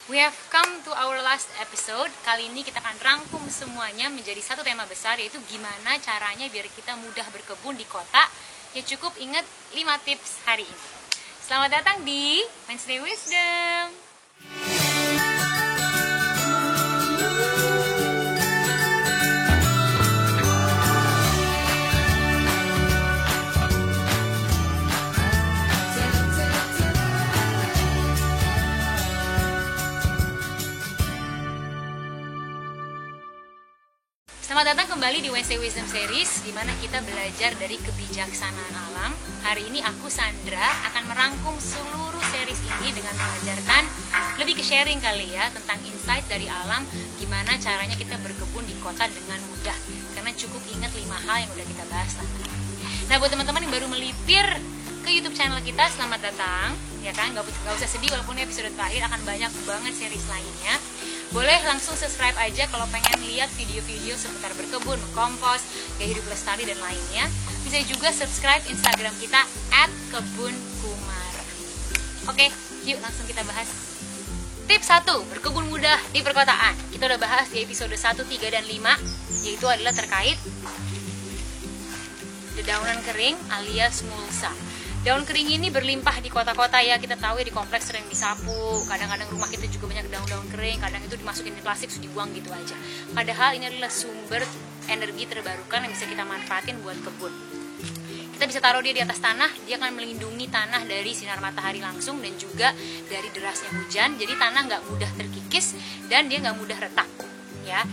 We have come to our last episode. Kali ini kita akan rangkum semuanya menjadi satu tema besar, yaitu gimana caranya biar kita mudah berkebun di kota. Ya cukup ingat 5 tips hari ini. Selamat datang di Wednesday Wisdom. Selamat datang kembali di Wednesday Wisdom Series, di mana kita belajar dari kebijaksanaan alam. Hari ini aku, Sandra, akan merangkum seluruh series ini dengan mengajarkan lebih ke sharing kali ya, tentang insight dari alam, gimana caranya kita berkebun di kota dengan mudah. Karena cukup ingat 5 hal yang udah kita bahas tadi. Nah, buat teman-teman yang baru melipir ke YouTube channel kita, selamat datang. Ya kan, gak usah sedih walaupun episode terakhir akan banyak banget series lainnya. Boleh langsung subscribe aja kalau pengen lihat video-video seputar berkebun, kompos, gaya hidup lestari, dan lainnya. Bisa juga subscribe Instagram kita @kebunkumar. Oke, yuk langsung kita bahas. Tips 1, berkebun mudah di perkotaan. Kita udah bahas di episode 1, 3, dan 5, yaitu adalah terkait dedaunan kering alias mulsa. Daun kering ini berlimpah di kota-kota ya, kita tahu ya, di kompleks sering disapu, kadang-kadang rumah kita juga banyak daun-daun kering, kadang itu dimasukin di plastik terus dibuang gitu aja. Padahal ini adalah sumber energi terbarukan yang bisa kita manfaatin buat kebun. Kita bisa taruh dia di atas tanah, dia akan melindungi tanah dari sinar matahari langsung dan juga dari derasnya hujan, jadi tanah nggak mudah terkikis dan dia nggak mudah retak ya.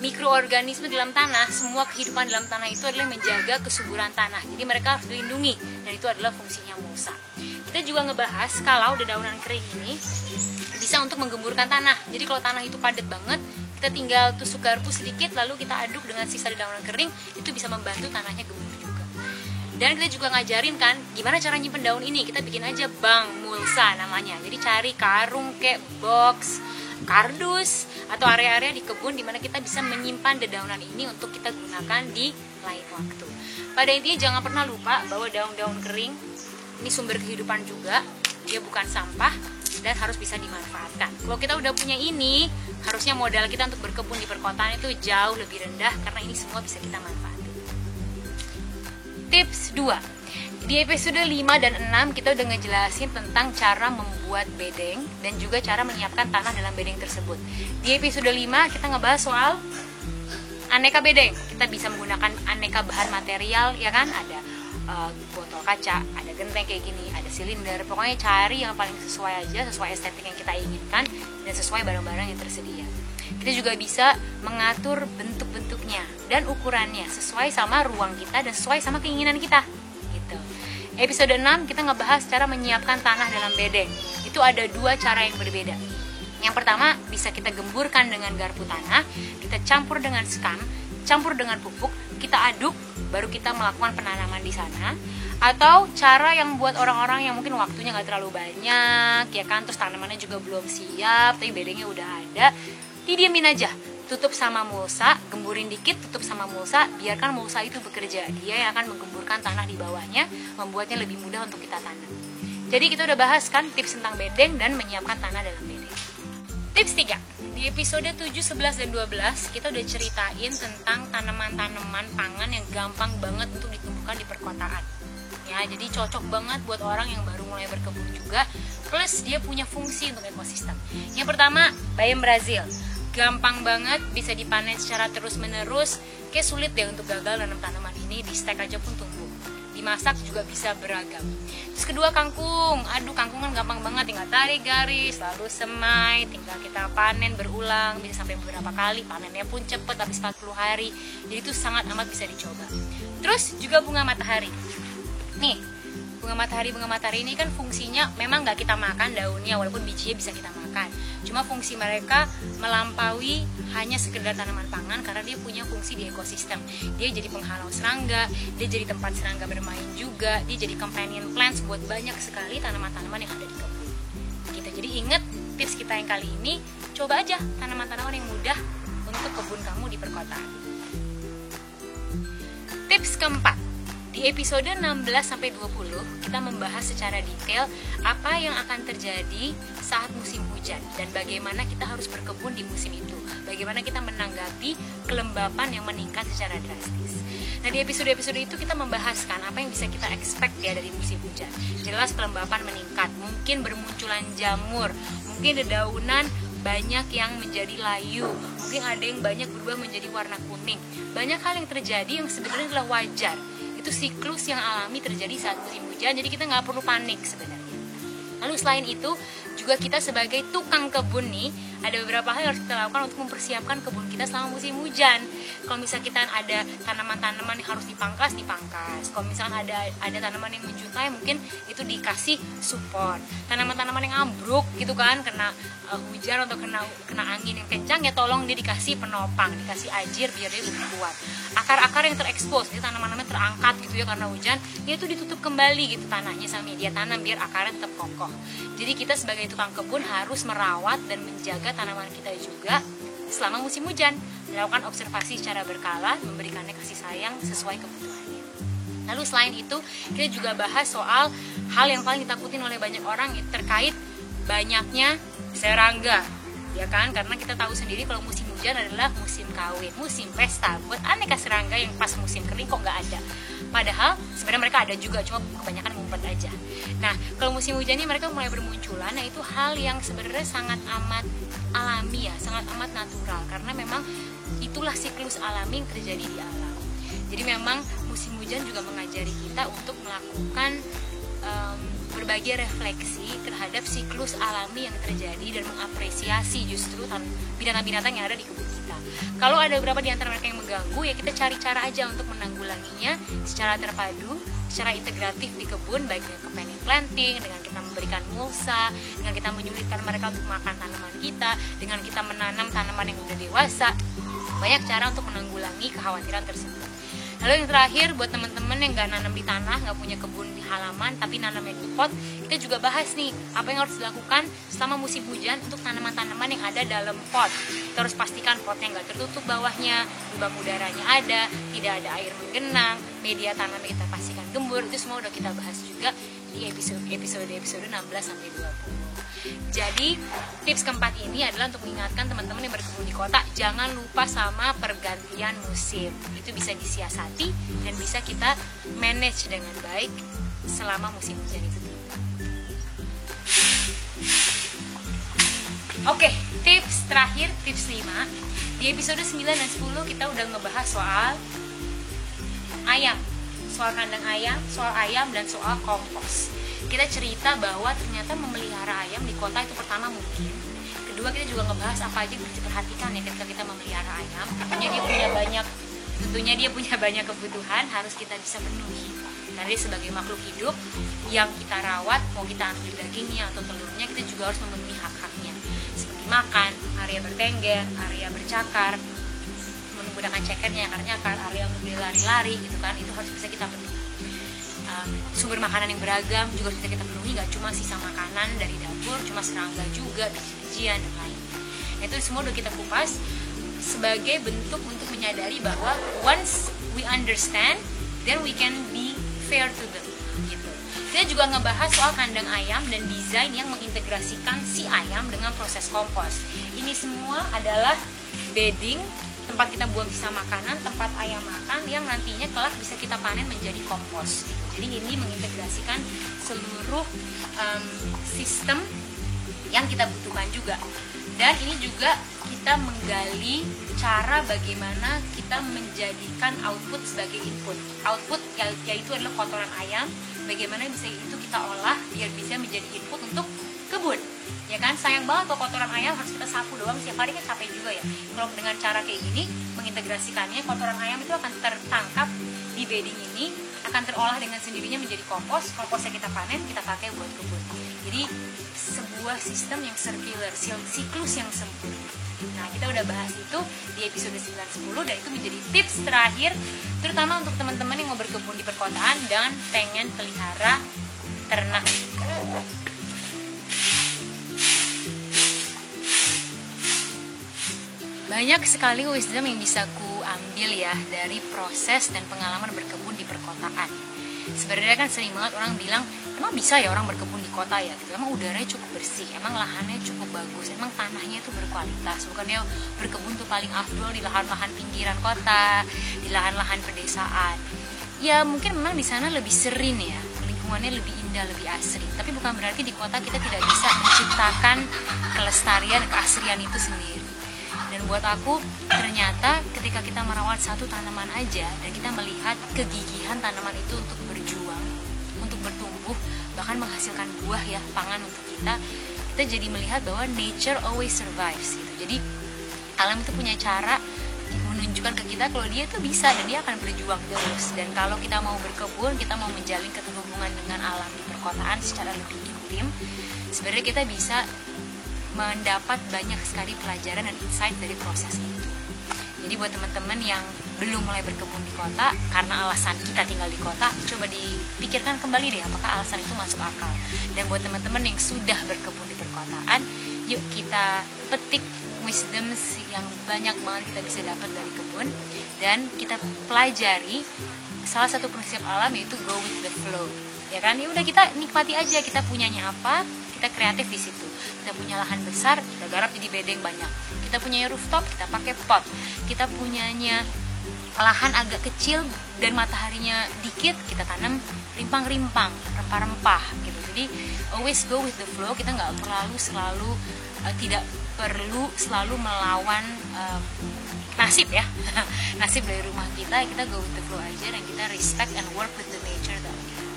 Mikroorganisme di dalam tanah, semua kehidupan dalam tanah itu adalah menjaga kesuburan tanah. Jadi mereka harus dilindungi, dan itu adalah fungsinya mulsa. Kita juga ngebahas kalau dedaunan kering ini bisa untuk menggemburkan tanah. Jadi kalau tanah itu padat banget, kita tinggal tusuk garpu sedikit, lalu kita aduk dengan sisa dedaunan kering, itu bisa membantu tanahnya gembur juga. Dan kita juga ngajarin kan, gimana cara nyimpen daun ini. Kita bikin aja bank mulsa namanya. Jadi cari karung kayak box, kardus, atau area-area di kebun di mana kita bisa menyimpan dedaunan ini untuk kita gunakan di lain waktu. Pada intinya jangan pernah lupa bahwa daun-daun kering ini sumber kehidupan juga, dia bukan sampah dan harus bisa dimanfaatkan. Kalau kita udah punya ini, harusnya modal kita untuk berkebun di perkotaan itu jauh lebih rendah karena ini semua bisa kita manfaatkan. Tips 2. Di episode 5 dan 6 kita udah ngejelasin tentang cara membuat bedeng dan juga cara menyiapkan tanah dalam bedeng tersebut. Di episode 5 kita ngebahas soal aneka bedeng. Kita bisa menggunakan aneka bahan material ya kan, ada botol kaca, ada genteng kayak gini, ada silinder. Pokoknya cari yang paling sesuai aja, sesuai estetik yang kita inginkan dan sesuai barang-barang yang tersedia. Kita juga bisa mengatur bentuk-bentuknya dan ukurannya sesuai sama ruang kita dan sesuai sama keinginan kita. Episode 6 kita ngebahas cara menyiapkan tanah dalam bedeng. Itu ada 2 cara yang berbeda. Yang pertama, bisa kita gemburkan dengan garpu tanah, kita campur dengan sekam, campur dengan pupuk, kita aduk, baru kita melakukan penanaman di sana. Atau cara yang buat orang-orang yang mungkin waktunya gak terlalu banyak, ya kan, terus tanamannya juga belum siap, tapi bedengnya udah ada, didiamin aja. Tutup sama mulsa, gemburin dikit, tutup sama mulsa, biarkan mulsa itu bekerja. Dia yang akan menggemburkan tanah di bawahnya, membuatnya lebih mudah untuk kita tanam. Jadi kita udah bahas kan tips tentang bedeng dan menyiapkan tanah dalam bedeng. Tips 3. Di episode 7, 11, dan 12 kita udah ceritain tentang tanaman-tanaman pangan yang gampang banget untuk ditumbuhkan di perkotaan. Ya, jadi cocok banget buat orang yang baru mulai berkebun juga, plus dia punya fungsi untuk ekosistem. Yang pertama, bayam Brazil. Gampang banget, bisa dipanen secara terus-menerus. Kayak sulit deh untuk gagal nanam tanaman ini, di stek aja pun tumbuh. Dimasak juga bisa beragam. Terus kedua, kangkung. Aduh, kangkung kan gampang banget, tinggal tarik garis, lalu semai, tinggal kita panen berulang, bisa sampai beberapa kali, panennya pun cepet, habis 40 hari. Jadi itu sangat amat bisa dicoba. Terus juga bunga matahari. Nih, bunga matahari ini kan fungsinya memang nggak kita makan daunnya, walaupun bijinya bisa kita makan. Cuma fungsi mereka melampaui hanya sekedar tanaman pangan karena dia punya fungsi di ekosistem. Dia jadi penghalau serangga, dia jadi tempat serangga bermain juga, dia jadi companion plants buat banyak sekali tanaman-tanaman yang ada di kebun. Gitu. Jadi ingat tips kita yang kali ini, coba aja tanaman-tanaman yang mudah untuk kebun kamu di perkotaan. Tips keempat, Di episode 16-20 kita membahas secara detail apa yang akan terjadi saat musim hujan dan bagaimana kita harus berkebun di musim itu. Bagaimana kita menanggapi kelembapan yang meningkat secara drastis. Nah, di episode-episode itu kita membahaskan apa yang bisa kita expect ya dari musim hujan. Jelas kelembapan meningkat, mungkin bermunculan jamur, mungkin dedaunan banyak yang menjadi layu, mungkin ada yang banyak berubah menjadi warna kuning. Banyak hal yang terjadi yang sebenarnya adalah wajar. Itu siklus yang alami terjadi saat musim hujan, jadi kita nggak perlu panik sebenarnya. Lalu selain itu, juga kita sebagai tukang kebun nih, ada beberapa hal yang harus kita lakukan untuk mempersiapkan kebun kita selama musim hujan. Kalau misalnya kita ada tanaman-tanaman yang harus dipangkas. Kalau misalnya ada tanaman yang menjutai, mungkin itu dikasih support. Tanaman-tanaman yang ambruk gitu kan, kena hujan atau kena angin yang kencang, ya tolong dia dikasih penopang, dikasih ajir biar dia lebih kuat. Akar-akar yang terekspos, jadi tanaman-tanaman terangkat gitu ya karena hujan, dia itu ditutup kembali gitu tanahnya sama media tanam biar akarnya tetap kokoh. Jadi kita sebagai tukang kebun harus merawat dan menjaga tanaman kita juga selama musim hujan, melakukan observasi secara berkala, memberikannya kasih sayang sesuai kebutuhannya. Lalu selain itu, kita juga bahas soal hal yang paling ditakutin oleh banyak orang terkait banyaknya serangga, ya kan? Karena kita tahu sendiri kalau musim hujan adalah musim kawin, musim pesta. Buat aneka serangga yang pas musim kering kok nggak ada. Padahal sebenarnya mereka ada juga, cuma kebanyakan ngumpet aja. Nah, kalau musim hujan ini mereka mulai bermunculan, nah itu hal yang sebenarnya sangat amat alami ya, sangat amat natural. Karena memang itulah siklus alami yang terjadi di alam. Jadi memang musim hujan juga mengajari kita untuk melakukan berbagai refleksi terhadap siklus alami yang terjadi dan mengapresiasi justru binatang-binatang yang ada di kebun kita. Kalau ada beberapa di antara mereka yang mengganggu, ya kita cari cara aja untuk menanggulanginya secara terpadu, secara integratif di kebun, baik dengan companion planting, dengan kita memberikan mulsa, dengan kita menyulitkan mereka untuk makan tanaman kita, dengan kita menanam tanaman yang udah dewasa. Banyak cara untuk menanggulangi kekhawatiran tersebut. Lalu yang terakhir, buat teman-teman yang nggak nanam di tanah, nggak punya kebun di halaman, tapi nanamnya di pot, kita juga bahas nih apa yang harus dilakukan selama musim hujan untuk tanaman-tanaman yang ada dalam pot. Kita harus pastikan potnya nggak tertutup bawahnya, lubang udaranya ada, tidak ada air menggenang, media tanamnya kita pastikan gembur. Itu semua udah kita bahas juga di episode 16-20. Jadi tips keempat ini adalah untuk mengingatkan teman-teman yang berkebun di kota, jangan lupa sama pergantian musim. Itu bisa disiasati dan bisa kita manage dengan baik selama musim hujan itu tiba. Oke, tips terakhir, tips 5. Di episode 9 dan 10 kita udah ngebahas soal ayam, soal kandang ayam, soal ayam, dan soal kompos. Kita cerita bahwa ternyata memelihara ayam di kota itu pertama mungkin. Kedua, kita juga ngebahas apa aja yang harus diperhatikan ya ketika kita memelihara ayam. Tentunya dia punya banyak kebutuhan harus kita bisa penuhi. Karena dia sebagai makhluk hidup yang kita rawat, mau kita ambil dagingnya atau telurnya, kita juga harus memenuhi hak-haknya. Seperti makan, area bertengger, area bercakar, menggunakan cekernya, akarnya, area untuk dia lari-lari gitu kan, itu harus bisa kita penuhi. Sumber makanan yang beragam juga bisa kita penuhi, gak cuma sisa makanan dari dapur, cuma serangga juga, biji-bijian dan lainnya. Itu semua udah kita kupas sebagai bentuk untuk menyadari bahwa once we understand, then we can be fair to them gitu. Kita juga ngebahas soal kandang ayam dan desain yang mengintegrasikan si ayam dengan proses kompos. Ini semua adalah bedding, tempat kita buang sisa makanan, tempat ayam makan yang nantinya kelak bisa kita panen menjadi kompos. Jadi ini mengintegrasikan seluruh sistem yang kita butuhkan juga. Dan ini juga kita menggali cara bagaimana kita menjadikan output sebagai input. Output yaitu adalah kotoran ayam, bagaimana bisa itu kita olah biar bisa menjadi input untuk kebun. Ya kan, sayang banget kalau kotoran ayam harus kita sapu doang setiap hari, kan capek juga ya. Kalau dengan cara kayak gini mengintegrasikannya, kotoran ayam itu akan tertangkap di bedding ini, akan terolah dengan sendirinya menjadi kompos. Komposnya kita panen, kita pakai buat kebun. Jadi sebuah sistem yang circular, siklus yang sempurna. Nah, kita udah bahas itu di episode 9-10 dan itu menjadi tips terakhir terutama untuk teman-teman yang mau berkebun di perkotaan dan pengen pelihara ternak. Banyak sekali wisdom yang bisa ku ambil ya dari proses dan pengalaman berkebun berkebun di perkotaan. Sebenarnya kan sering banget orang bilang, emang bisa ya orang berkebun di kota ya gitu, emang udaranya cukup bersih, emang lahannya cukup bagus, emang tanahnya itu berkualitas, bukannya berkebun tuh paling afdol di lahan-lahan pinggiran kota, di lahan-lahan pedesaan. Ya mungkin memang di sana lebih serene ya, lingkungannya lebih indah, lebih asri, tapi bukan berarti di kota kita tidak bisa menciptakan kelestarian, keasrian itu sendiri. Dan buat aku, ternyata ketika kita merawat satu tanaman aja dan kita melihat kegigihan tanaman itu untuk berjuang, untuk bertumbuh, bahkan menghasilkan buah ya, pangan untuk kita jadi melihat bahwa nature always survives gitu. Jadi alam itu punya cara menunjukkan ke kita kalau dia tuh bisa dan dia akan berjuang terus. Dan kalau kita mau berkebun, kita mau menjalin keterhubungan dengan alam di perkotaan secara lebih intim, sebenarnya kita bisa mendapat banyak sekali pelajaran dan insight dari proses itu. Jadi buat teman-teman yang belum mulai berkebun di kota karena alasan kita tinggal di kota, coba dipikirkan kembali deh apakah alasan itu masuk akal. Dan buat teman-teman yang sudah berkebun di perkotaan, yuk kita petik wisdom yang banyak banget kita bisa dapat dari kebun, dan kita pelajari salah satu prinsip alam yaitu go with the flow. Ya kan, ya udah kita nikmati aja, kita punyanya apa, kita kreatif di situ. Kita punya lahan besar, kita garap jadi bedeng banyak. Kita punya rooftop, kita pakai pot. Kita punyanya lahan agak kecil dan mataharinya dikit, kita tanam rimpang-rimpang, rempah-rempah gitu. Jadi always go with the flow. Kita nggak tidak perlu selalu melawan nasib ya. Nasib dari rumah kita go with the flow aja, dan kita respect and work with the nature that we have.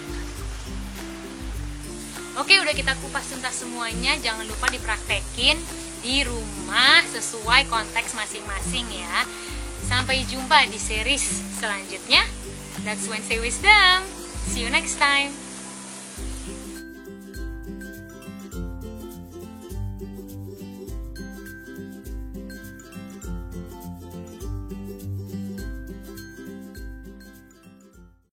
Oke, udah kita kupas tuntas semuanya. Jangan lupa dipraktekin di rumah sesuai konteks masing-masing ya. Sampai jumpa di series selanjutnya. That's Wednesday Wisdom. See you next time.